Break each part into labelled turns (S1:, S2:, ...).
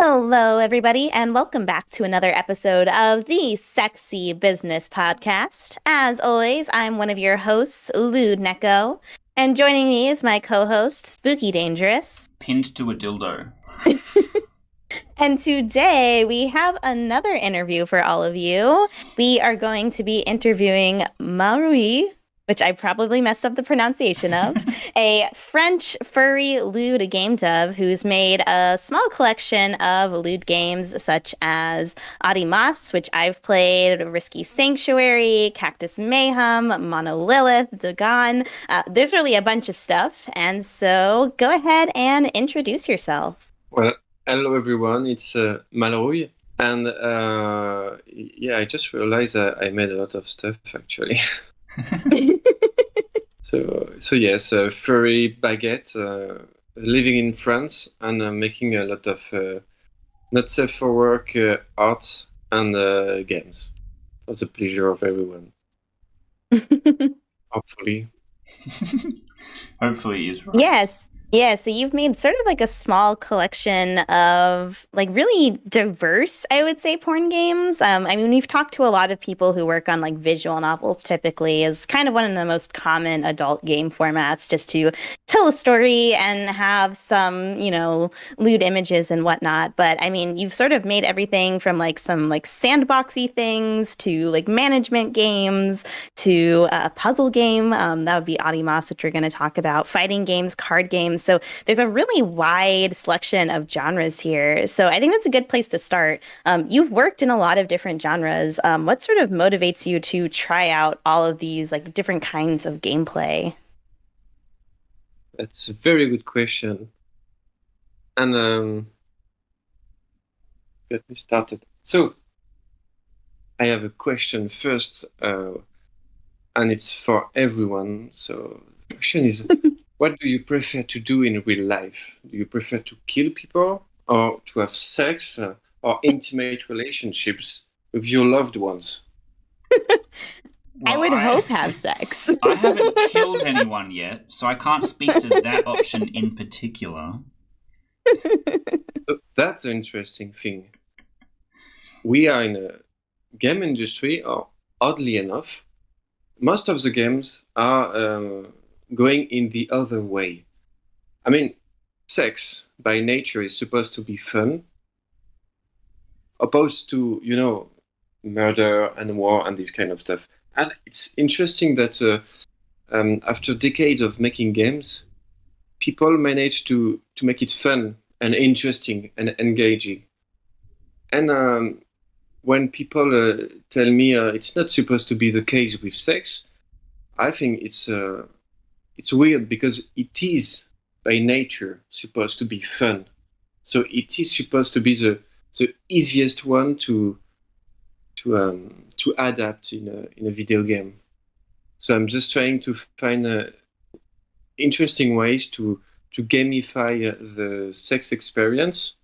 S1: Hello, everybody, and welcome back to another episode of the Sexy Business Podcast. As always, I'm one of your hosts, Lewd Neko, and joining me is my co-host, Spooky Dangerous.
S2: Pinned to a dildo.
S1: And today we have another interview for all of you. We are going to be interviewing Marui, which I probably messed up the pronunciation of, a French furry lewd game dev who's made a small collection of lewd games such as Ody Mos, which I've played, Risky Sanctuary, Cactus Mayhem, Monolilith, Dagon. There's really a bunch of stuff. And so go ahead and introduce yourself.
S3: Well, hello everyone, it's Malroy. And I just realized that I made a lot of stuff actually. So yes, furry baguette, living in France and making a lot of not safe for work arts and games for the pleasure of everyone. Hopefully.
S2: Hopefully is right.
S1: Yes. Yeah, so you've made sort of like a small collection of like really diverse, I would say, porn games. I mean, we've talked to a lot of people who work on like visual novels typically as kind of one of the most common adult game formats, just to tell a story and have some, lewd images and whatnot. But I mean, you've sort of made everything from like some like sandboxy things to like management games to a puzzle game. That would be Ody Mos, which we're going to talk about, fighting games, card games. So there's a really wide selection of genres here. So I think that's a good place to start. You've worked in a lot of different genres. What sort of motivates you to try out all of these like different kinds of gameplay?
S3: That's a very good question. And get me started. So I have a question first, and it's for everyone. So the question is, what do you prefer to do in real life? Do you prefer to kill people or to have sex or intimate relationships with your loved ones?
S1: I would hope have sex.
S2: I haven't killed anyone yet, so I can't speak to that option in particular.
S3: So that's an interesting thing. We are in a game industry, or oddly enough, most of the games are going in the other way. I mean, sex by nature is supposed to be fun, opposed to, murder and war and this kind of stuff. And it's interesting that after decades of making games, people manage to make it fun and interesting and engaging. And when people tell me it's not supposed to be the case with sex, I think it's weird because it is by nature supposed to be fun. So it is supposed to be the easiest one to adapt in a video game. So I'm just trying to find interesting ways to gamify the sex experience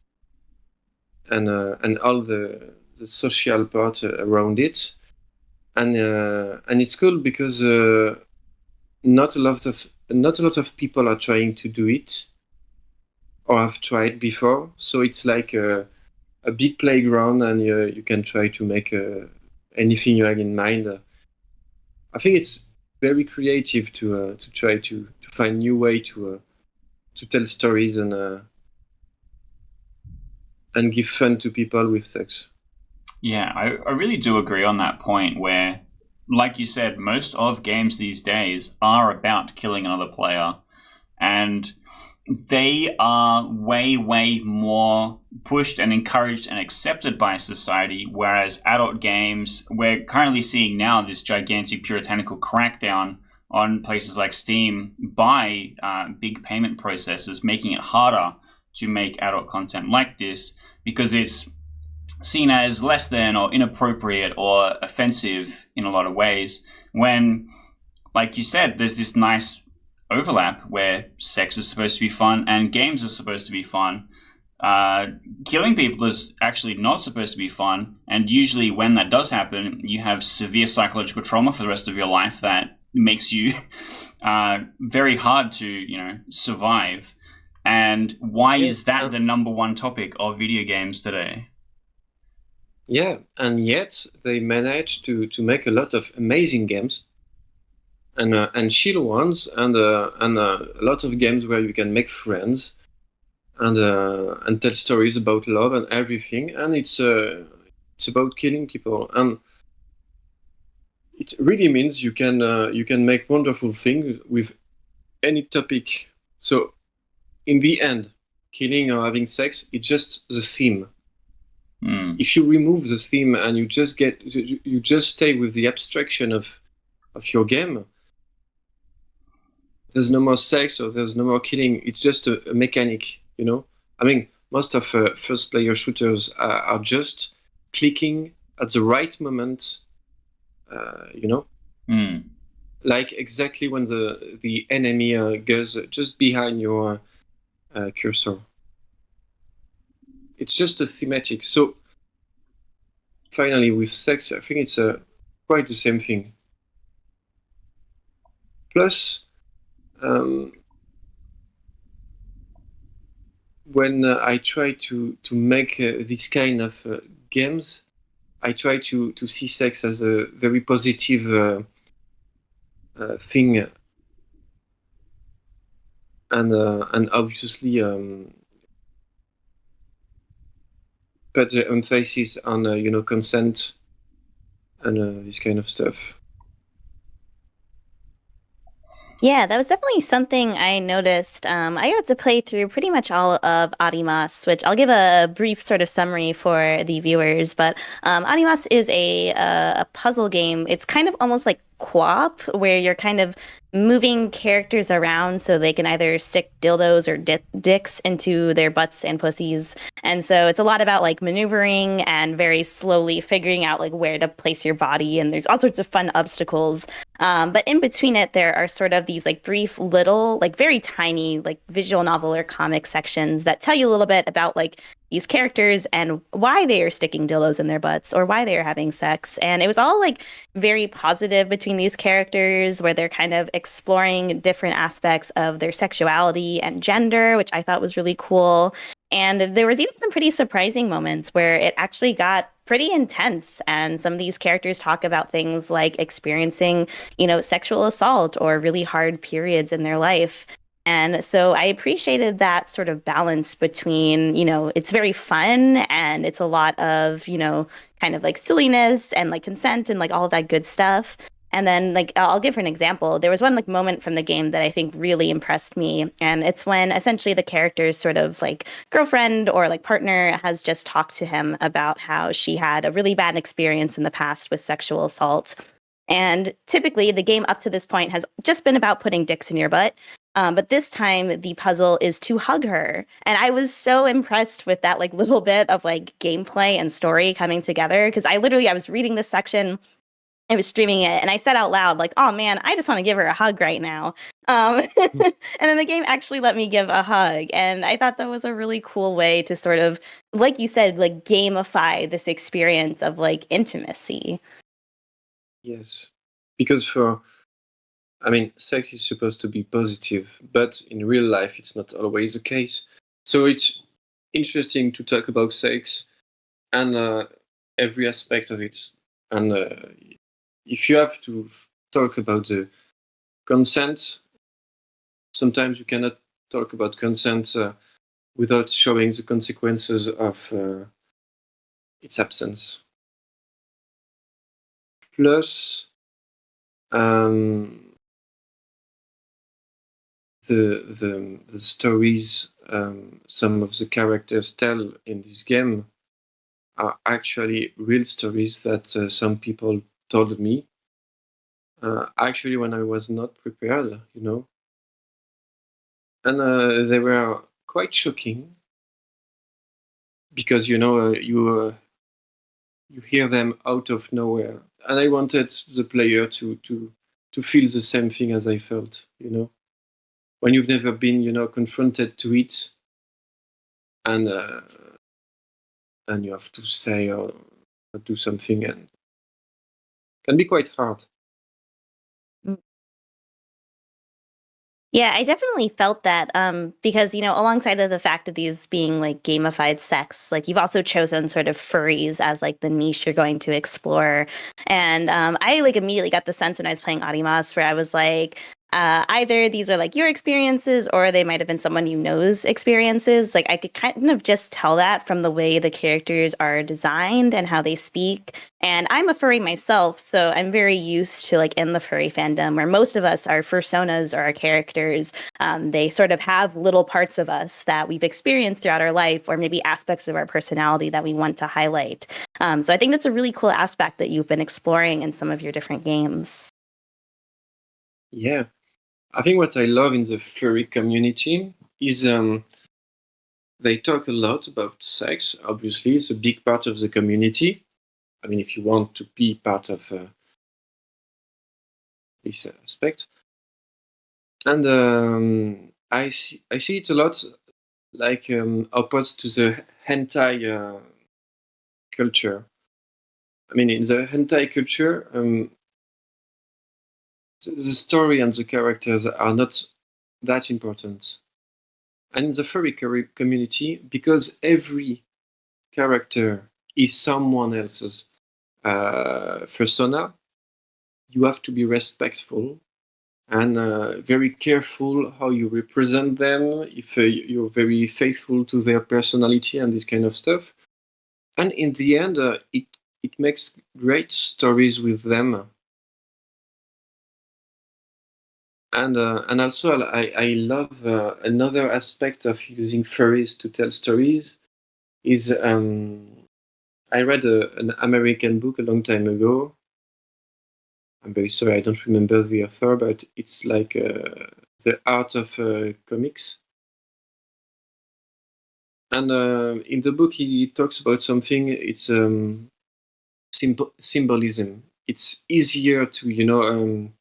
S3: and all the social part around it. And it's cool because not a lot of people are trying to do it or have tried before. So it's like a big playground, and you can try to make anything you have in mind. I think it's very creative to try to find new way to tell stories and give fun to people with sex.
S2: Yeah, I really do agree on that point where, like you said, most of games these days are about killing another player, and they are way, way more pushed and encouraged and accepted by society, whereas adult games, we're currently seeing now this gigantic puritanical crackdown on places like Steam by big payment processors, making it harder to make adult content like this because it's seen as less than or inappropriate or offensive in a lot of ways, when, like you said, there's this nice overlap where sex is supposed to be fun and games are supposed to be fun. Killing people is actually not supposed to be fun, and usually when that does happen, you have severe psychological trauma for the rest of your life that makes you very hard to survive. And why
S3: Yeah,
S2: is that the number one topic of video games today?
S3: yeah, and yet they managed to make a lot of amazing games and chill ones and a lot of games where you can make friends and tell stories about love and everything. And it's about killing people, and it really means you can make wonderful things with any topic. So in the end, killing or having sex, it's just the theme. If you remove the theme and you just stay with the abstraction of your game, there's no more sex or there's no more killing. It's just a mechanic, you know. I mean, most of first player shooters are just clicking at the right moment, you know, like exactly when the enemy goes just behind your cursor. It's just a thematic. So finally, with sex, I think it's quite the same thing. Plus, when I try to make this kind of games, I try to see sex as a very positive thing, and obviously put the emphasis on consent and this kind of stuff.
S1: Yeah, that was definitely something I noticed. I got to play through pretty much all of Ody Mos, which I'll give a brief sort of summary for the viewers. But Ody Mos is a puzzle game. It's kind of almost like co-op, where you're kind of moving characters around so they can either stick dildos or dicks into their butts and pussies. And so it's a lot about like maneuvering and very slowly figuring out like where to place your body. And there's all sorts of fun obstacles. But in between it, there are sort of these like brief little, like very tiny, like visual novel or comic sections that tell you a little bit about like these characters and why they are sticking dildos in their butts or why they are having sex. And it was all like very positive between these characters, where they're kind of exploring different aspects of their sexuality and gender, which I thought was really cool. And there was even some pretty surprising moments where it actually got pretty intense. And some of these characters talk about things like experiencing, sexual assault or really hard periods in their life. And so I appreciated that sort of balance between, it's very fun and it's a lot of, kind of like silliness and like consent and like all of that good stuff. And then like I'll give her an example. There was one like moment from the game that I think really impressed me. And it's when essentially the character's sort of like girlfriend or like partner has just talked to him about how she had a really bad experience in the past with sexual assault. And typically, the game up to this point has just been about putting dicks in your butt. But this time, the puzzle is to hug her. And I was so impressed with that, like, little bit of like gameplay and story coming together. Because I was reading this section, I was streaming it, and I said out loud, like, oh man, I just want to give her a hug right now. And then the game actually let me give a hug. And I thought that was a really cool way to sort of, like you said, like gamify this experience of like intimacy.
S3: Yes, because sex is supposed to be positive, but in real life, it's not always the case. So it's interesting to talk about sex and every aspect of it. And if you have to talk about the consent, sometimes you cannot talk about consent without showing the consequences of its absence. Plus, the stories some of the characters tell in this game are actually real stories that some people told me. Actually, when I was not prepared, and they were quite shocking because you hear them out of nowhere, and I wanted the player to feel the same thing as I felt. When you've never been confronted to it, and you have to say or do something, and can be quite hard.
S1: Yeah, I definitely felt that because, alongside of the fact of these being like gamified sex, like you've also chosen sort of furries as like the niche you're going to explore. And I like immediately got the sense when I was playing Ody Mos where I was like, either these are like your experiences or they might have been someone you know's experiences. Like I could kind of just tell that from the way the characters are designed and how they speak. And I'm a furry myself, so I'm very used to like in the furry fandom where most of us, our personas or our characters, they sort of have little parts of us that we've experienced throughout our life, or maybe aspects of our personality that we want to highlight. So I think that's a really cool aspect that you've been exploring in some of your different games.
S3: Yeah, I think what I love in the furry community is they talk a lot about sex. Obviously, it's a big part of the community. I mean, if you want to be part of this aspect, and I see it a lot like opposed to the hentai culture. I mean, in the hentai culture, the story and the characters are not that important. And in the furry community, because every character is someone else's persona, you have to be respectful and very careful how you represent them, if you're very faithful to their personality and this kind of stuff. And in the end, it makes great stories with them. And also I love another aspect of using furries to tell stories is I read an American book a long time ago. I'm very sorry, I don't remember the author, but it's like the art of comics. And in the book, he talks about something. It's symbolism. It's easier to,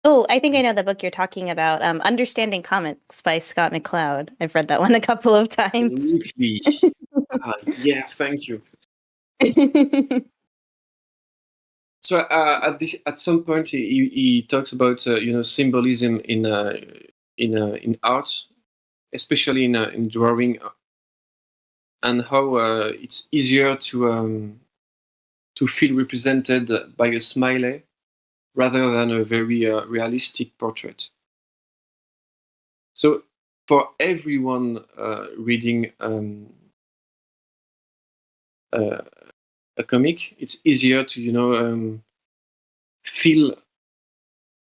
S1: Oh, I think I know the book you're talking about. Understanding Comics by Scott McCloud. I've read that one a couple of times.
S3: absolutely. Yeah, thank you. So at some point he talks about symbolism in art, especially in drawing, and how it's easier to feel represented by a smiley rather than a very realistic portrait. So for everyone reading uh, a comic, it's easier to feel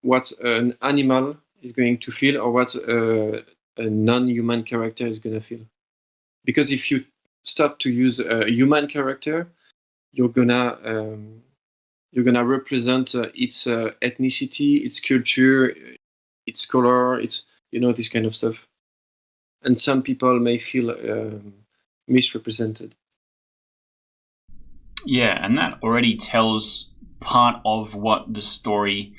S3: what an animal is going to feel or what a non-human character is going to feel. Because if you start to use a human character, you're gonna represent its ethnicity, its culture, its color, its this kind of stuff. And some people may feel misrepresented.
S2: Yeah, and that already tells part of what the story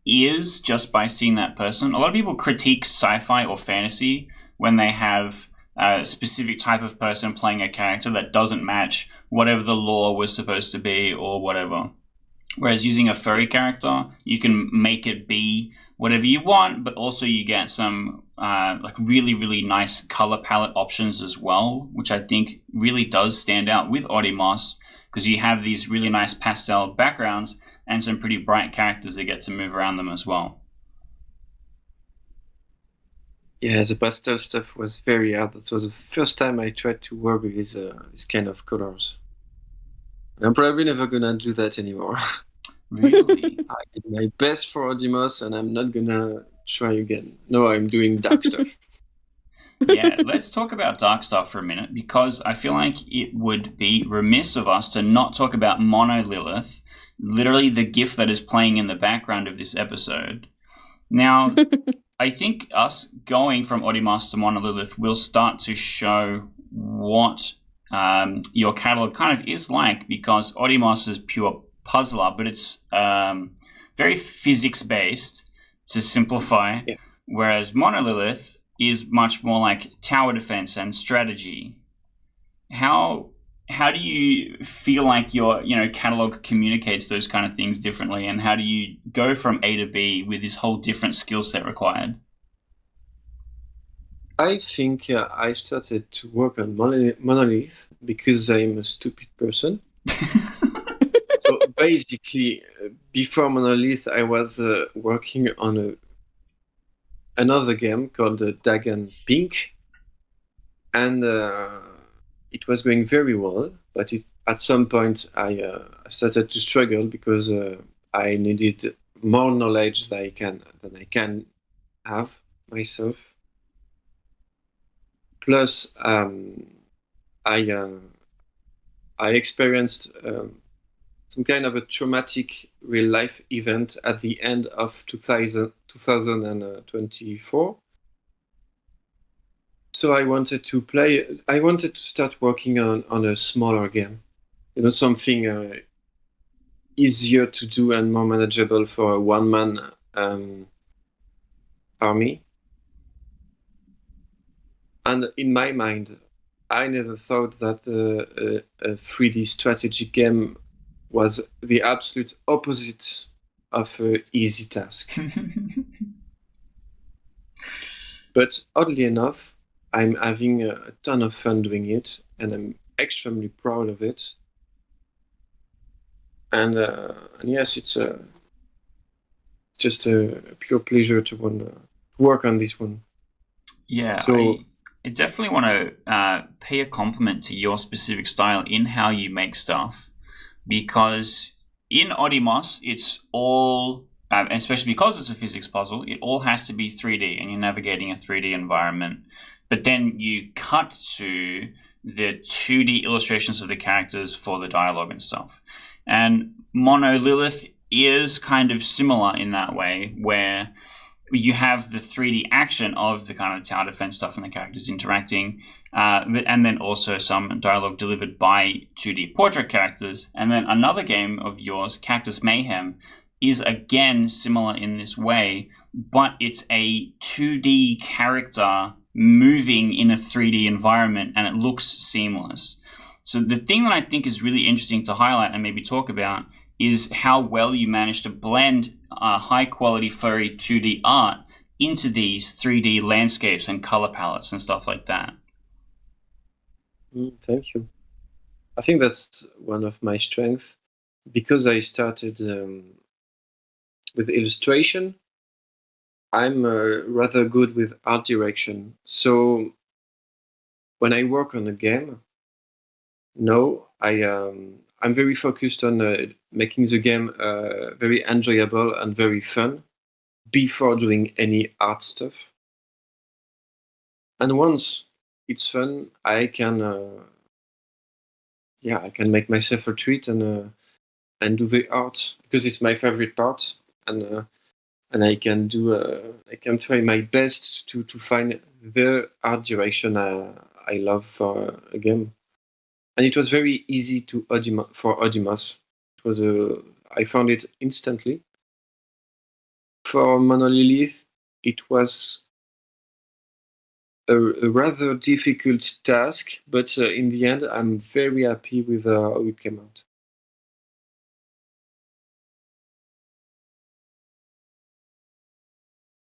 S2: is just by seeing that person. A lot of people critique sci-fi or fantasy when they have a specific type of person playing a character that doesn't match whatever the lore was supposed to be or whatever. Whereas using a furry character, you can make it be whatever you want, but also you get some like really, really nice color palette options as well, which I think really does stand out with Ody Mos, because you have these really nice pastel backgrounds and some pretty bright characters that get to move around them as well.
S3: Yeah, the pastel stuff was very hard. That was the first time I tried to work with this kind of colors. I'm probably never gonna do that anymore.
S2: Really?
S3: I did my best for Ody Mos, and I'm not gonna try again. No, I'm doing dark stuff.
S2: Yeah, let's talk about dark stuff for a minute, because I feel like it would be remiss of us to not talk about Mono Lilith, literally the GIF that is playing in the background of this episode. Now, I think us going from Ody Mos to Mono Lilith will start to show what your catalog kind of is like, because Ody Mos is pure puzzler, but it's very physics-based to simplify,
S3: Yeah.
S2: whereas Mono Lilith is much more like tower defense and strategy. How do you feel like your catalog communicates those kind of things differently, and how do you go from A to B with this whole different skill set required?
S3: I think I started to work on Monolith because I'm a stupid person. So basically, before Monolith, I was working on another game called Dagon Pink, and it was going very well. But at some point, I started to struggle because I needed more knowledge than I can have myself. Plus, I I experienced some kind of a traumatic real life event at the end of 2024. So I wanted to start working on a smaller game, something easier to do and more manageable for a one-man army. And in my mind, I never thought that a 3D strategy game was the absolute opposite of an easy task. But oddly enough, I'm having a ton of fun doing it, and I'm extremely proud of it. And yes, it's just a pure pleasure to want to work on this one.
S2: Yeah,
S3: So
S2: I definitely want to pay a compliment to your specific style in how you make stuff, because in Ody Mos, it's all, and especially because it's a physics puzzle, it all has to be 3D, and you're navigating a 3D environment. But then you cut to the 2D illustrations of the characters for the dialogue and stuff. And Monolith is kind of similar in that way, where you have the 3D action of the kind of tower defense stuff and the characters interacting, and then also some dialogue delivered by 2D portrait characters. And then another game of yours, Cactus Mayhem, is again similar in this way, but it's a 2D character moving in a 3D environment, and it looks seamless. So the thing that I think is really interesting to highlight and maybe talk about is how well you manage to blend high quality furry 2D art into these 3D landscapes and color palettes and stuff like that.
S3: thank you. I think that's one of my strengths because I started with illustration. I'm rather good with art direction. So when I work on a game, no, I'm very focused on making the game very enjoyable and very fun before doing any art stuff. And once it's fun, I can make myself a treat and do the art because it's my favorite part, and I can try my best to find the art direction I love for a game. And it was very easy for Ody Mos. It was I found it instantly. For Monolith, it was a rather difficult task, but in the end, I'm very happy with how it came out.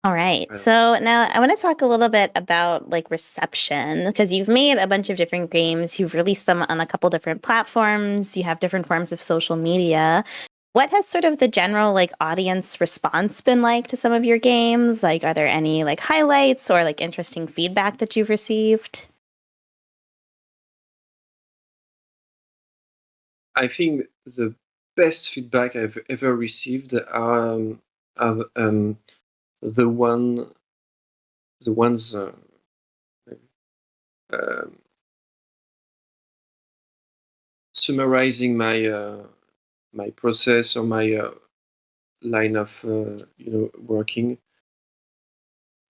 S1: All right. So now I want to talk a little bit about like reception because you've made a bunch of different games. You've released them on a couple different platforms. You have different forms of social media. What has sort of the general like audience response been like to some of your games? Like, are there any like highlights or like interesting feedback that you've received?
S3: I think the best feedback I've ever received are the one the ones um summarizing my process or my line of working.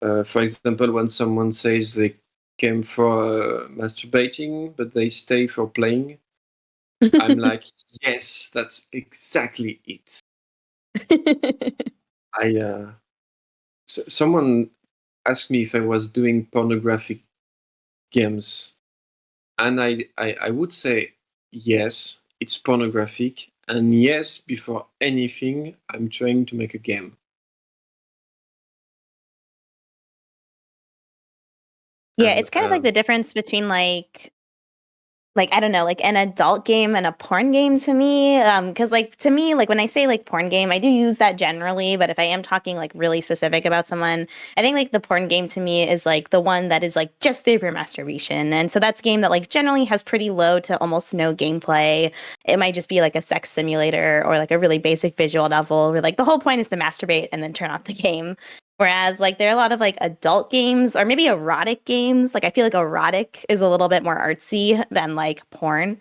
S3: For example, when someone says they came for masturbating but they stay for playing, I'm like, yes, that's exactly it. I Someone asked me if I was doing pornographic games, and I would say yes, it's pornographic, and yes, before anything, I'm trying to make a game.
S1: Yeah,
S3: And
S1: it's kind of like the difference between like I don't know, like an adult game and a porn game to me. Because like to me, like when I say like porn game, I do use that generally, but if I am talking like really specific about someone, I think like the porn game to me is like the one that is like just there for masturbation. And so that's a game that like generally has pretty low to almost no gameplay. It might just be like a sex simulator or like a really basic visual novel where like the whole point is to masturbate and then turn off the game. Whereas like there are a lot of like adult games or maybe erotic games. Like I feel like erotic is a little bit more artsy than like porn.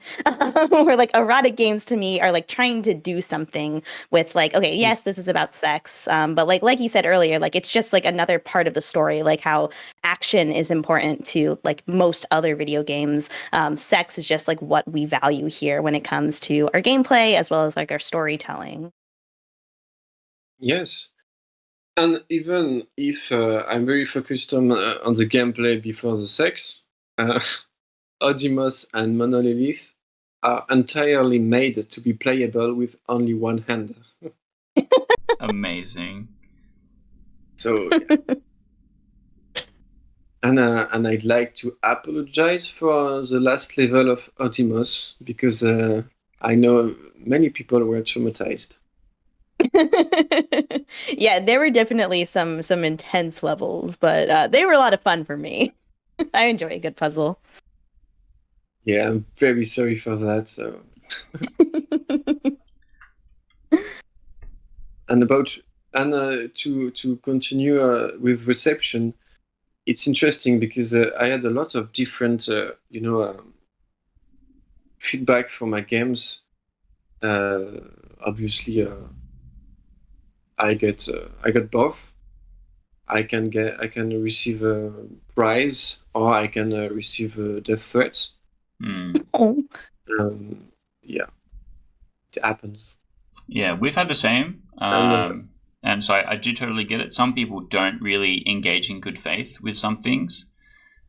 S1: Where like erotic games to me are like trying to do something with like, okay, yes, this is about sex. But like you said earlier, like it's just like another part of the story, like how action is important to like most other video games. Sex is just like what we value here when it comes to our gameplay as well as like our storytelling.
S3: yes, and even if I'm very focused on the gameplay before the sex, uh, Ody Mos and Monolith are entirely made to be playable with only one hand.
S2: Amazing.
S3: So, and I'd like to apologize for the last level of Ody Mos because I know many people were traumatized.
S1: Yeah, there were definitely some intense levels, but they were a lot of fun for me. I enjoy a good puzzle.
S3: Yeah, I'm very sorry for that. So, and about and to continue with reception, it's interesting because I had a lot of different, feedback for my games. Uh, Obviously, I got both. I can receive a prize or I can receive a death threat.
S2: Hmm.
S1: Oh.
S3: Um, yeah, it happens.
S2: Yeah, we've had the same.
S3: And
S2: And so I do totally get it. Some people don't really engage in good faith with some things.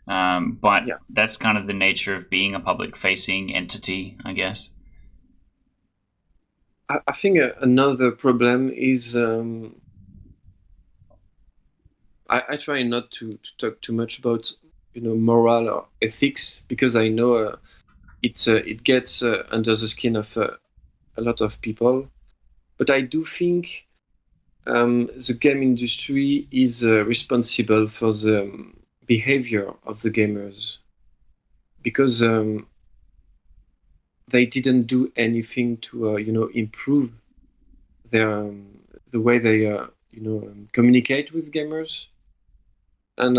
S2: But
S3: yeah,
S2: that's kind of the nature of being a public facing entity, I guess.
S3: I think another problem is I try not to talk too much about moral or ethics because I know it gets under the skin of a lot of people. But I do think the game industry is responsible for the behavior of the gamers because they didn't do anything to improve their the way they communicate with gamers. And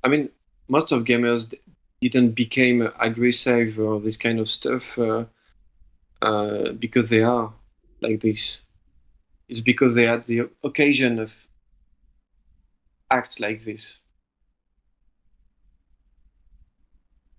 S3: I mean, most of gamers didn't become aggressive or this kind of stuff because they are like this. It's because they had the occasion of act like this.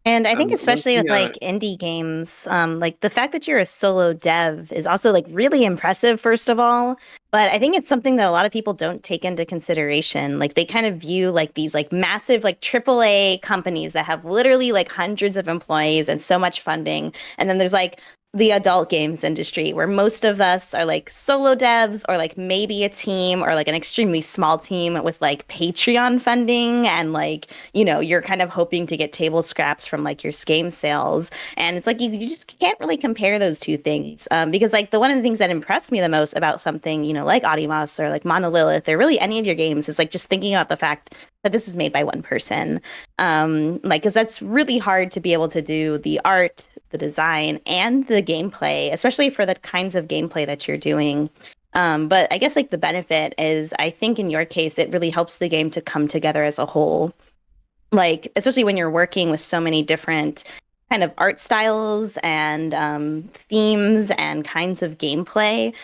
S1: And I think
S3: And one
S1: especially with
S3: thing,
S1: like indie games, like the fact that you're a solo dev is also like really impressive, first of all. But I think it's something that a lot of people don't take into consideration. Like they kind of view like these like massive like AAA companies that have literally like hundreds of employees and so much funding. And then there's like the adult games industry where most of us are like solo devs or like maybe a team or like an extremely small team with like Patreon funding and like you're kind of hoping to get table scraps from like your game sales. And it's like you just can't really compare those two things. Because like the one of the things that impressed me the most about something, like Ody Mos or like Monolith or really any of your games is like just thinking about the fact that this is made by one person. Like, because that's really hard to be able to do the art, the design, and the gameplay, especially for the kinds of gameplay that you're doing. But I guess like the benefit is, I think in your case, it really helps the game to come together as a whole. Like, especially when you're working with so many different kind of art styles and themes and kinds of gameplay.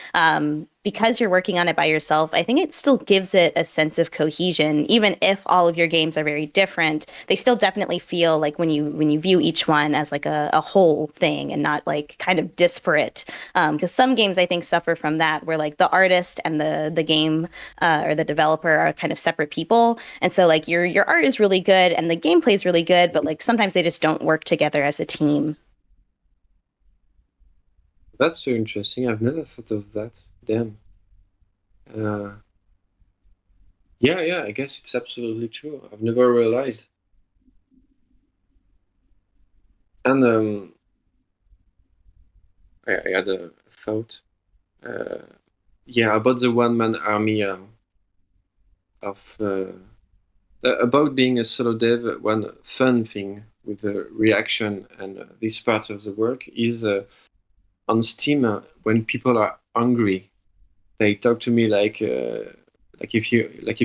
S1: Because you're working on it by yourself, I think it still gives it a sense of cohesion. Even if all of your games are very different, they still definitely feel like when you view each one as like a whole thing and not like kind of disparate. Because some games I think suffer from that, where like the artist and the game or the developer are kind of separate people, and so like your art is really good and the gameplay is really good, but like sometimes they just don't work together as a team.
S3: that's very interesting. I've never thought of that. Damn. Uh, yeah, I guess it's absolutely true. I've never realized. And I had a thought. Yeah, about the one-man army of about being a solo dev. One fun thing with the reaction and this part of the work is on Steam when people are hungry, they talk to me like if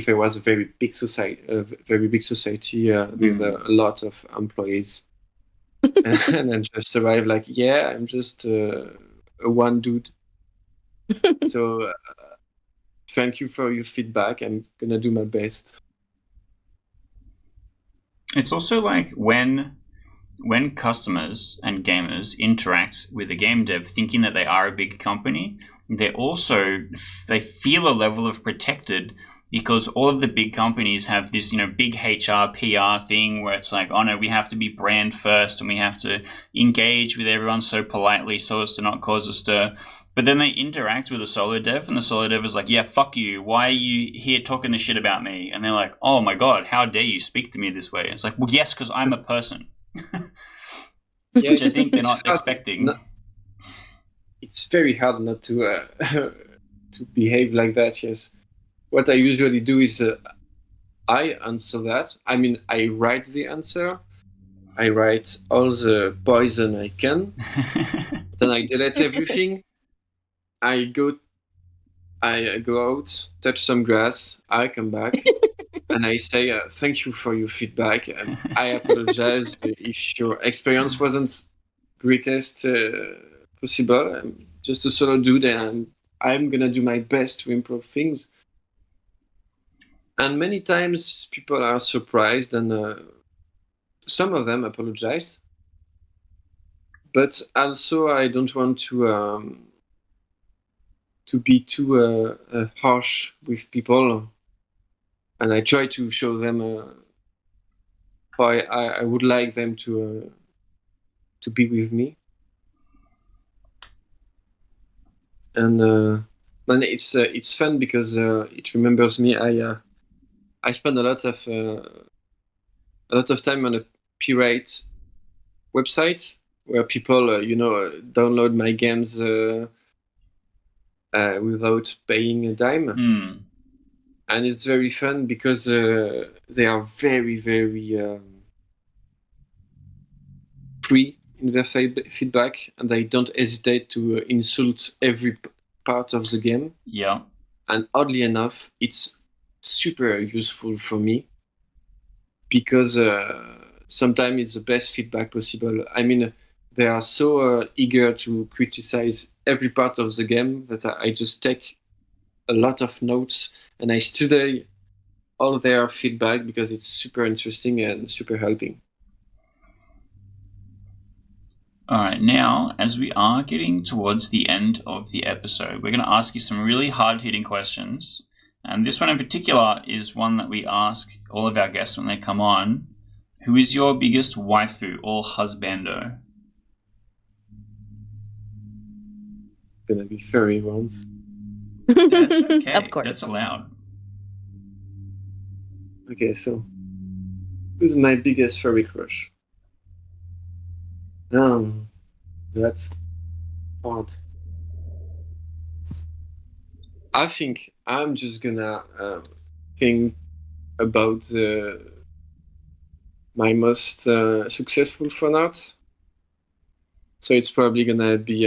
S3: I was a very big society, with a lot of employees, and then just arrive like, yeah, I'm just a one dude. So thank you for your feedback. I'm gonna do my best.
S2: It's also like when customers and gamers interact with a game dev thinking that they are a big company, they feel a level of protected because all of the big companies have this, big HR PR thing where it's like, oh no, we have to be brand first and we have to engage with everyone so politely so as to not cause a stir. But then they interact with a solo dev, and the solo dev is like, yeah, fuck you. Why are you here talking this shit about me? And they're like, oh my god, how dare you speak to me this way? It's like, well, yes, because I'm a person.
S3: Yeah,
S2: Which I think they're not expecting.
S3: It's very hard not to to behave like that. Yes, what I usually do is I answer that. I mean, I write the answer. I write all the poison I can. Then I delete everything. I go out, touch some grass. I come back. And I say, thank you for your feedback. And I apologize if your experience wasn't greatest possible. I'm just a solo dude, and I'm gonna do my best to improve things. And many times people are surprised, and some of them apologize. But also, I don't want to be too harsh with people, and I try to show them why I would like them to be with me. And it's fun because it remembers me. I spend a lot of time on a pirate website where people download my games without paying a dime. And it's very fun because they are very, very free in their feedback, and they don't hesitate to insult every part of the game.
S2: Yeah.
S3: And oddly enough, it's super useful for me because sometimes it's the best feedback possible. I mean, they are so eager to criticize every part of the game that I just take a lot of notes and I study all their feedback because it's super interesting and super helping.
S2: All right, now, as we are getting towards the end of the episode, we're going to ask you some really hard-hitting questions. And this one in particular is one that we ask all of our guests when they come on. Who is your biggest waifu or husbando?
S3: Gonna be furry ones.
S2: That's okay.
S1: Of course.
S2: That's allowed.
S3: Okay, so who's my biggest furry crush? That's hard. I think I'm just gonna think about my most successful fan art. So it's probably gonna be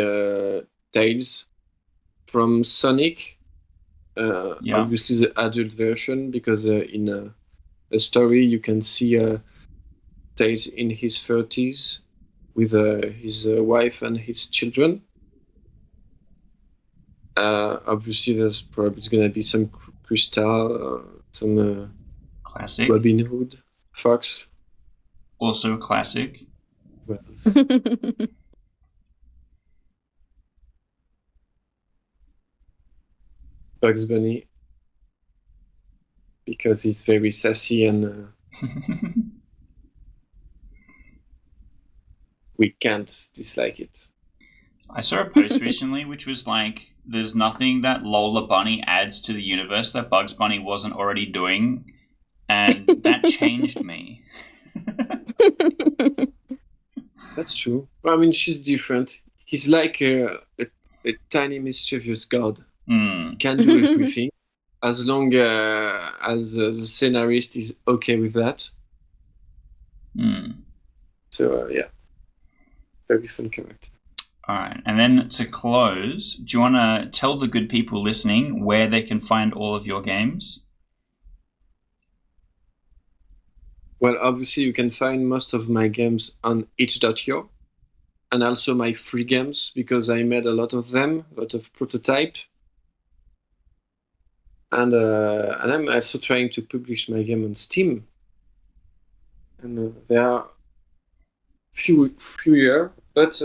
S3: Tails from Sonic.
S2: Yeah.
S3: Obviously the adult version, because in a story you can see Tails in his 30s with his wife and his children. Obviously there's probably gonna be some Crystal, some
S2: Classic.
S3: Robin Hood, Fox.
S2: Also classic.
S3: What else? Bugs Bunny, because he's very sassy and we can't dislike it.
S2: I saw a post recently which was like, there's nothing that Lola Bunny adds to the universe that Bugs Bunny wasn't already doing, and that changed me.
S3: That's true. Well, I mean, she's different. He's like a tiny mischievous god. He can do everything as long as the scenarist is okay with that. So yeah, very fun character.
S2: All right. And then to close, do you want to tell the good people listening where they can find all of your games?
S3: Well, obviously, you can find most of my games on itch.io, and also my free games, because I made a lot of them, a lot of prototype. And I'm also trying to publish my game on Steam. And there are fewer, but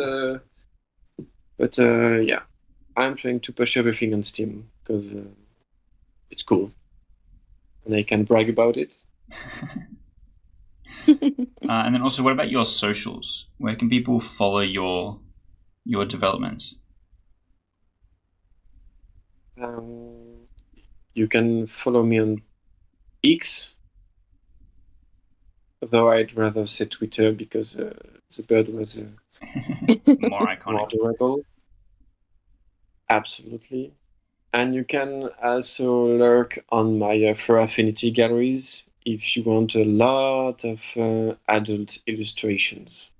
S3: yeah, I'm trying to push everything on Steam because it's cool, and I can brag about it.
S2: And then also, what about your socials? Where can people follow your developments?
S3: You can follow me on X, though I'd rather say Twitter because the bird was
S2: More iconic.
S3: more adorable. Absolutely. And you can also lurk on my Fur Affinity galleries if you want a lot of adult illustrations.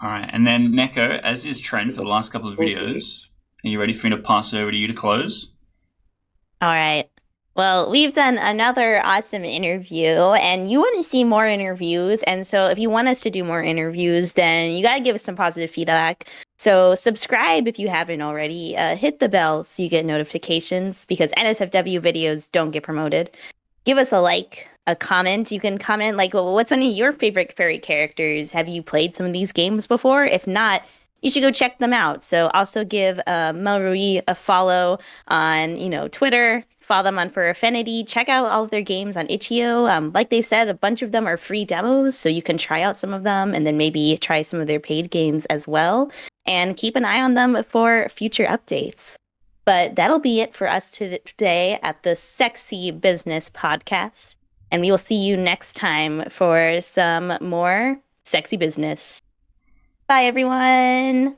S2: All right. And then, Neko, as is trend for the last couple of videos, are you ready for me to pass it over to you to close?
S1: All right. Well, we've done another awesome interview, and you want to see more interviews. And so, if you want us to do more interviews, then you got to give us some positive feedback. So, subscribe if you haven't already. Hit the bell so you get notifications because NSFW videos don't get promoted. Give us a like, a comment. You can comment like, well, what's one of your favorite furry characters? Have you played some of these games before? If not, you should go check them out. So also give Melrui a follow on, Twitter. Follow them on Fur Affinity. Check out all of their games on itch.io. Like they said, a bunch of them are free demos, so you can try out some of them and then maybe try some of their paid games as well. And keep an eye on them for future updates. But that'll be it for us today at the Sexy Business Podcast. And we will see you next time for some more sexy business. Bye, everyone.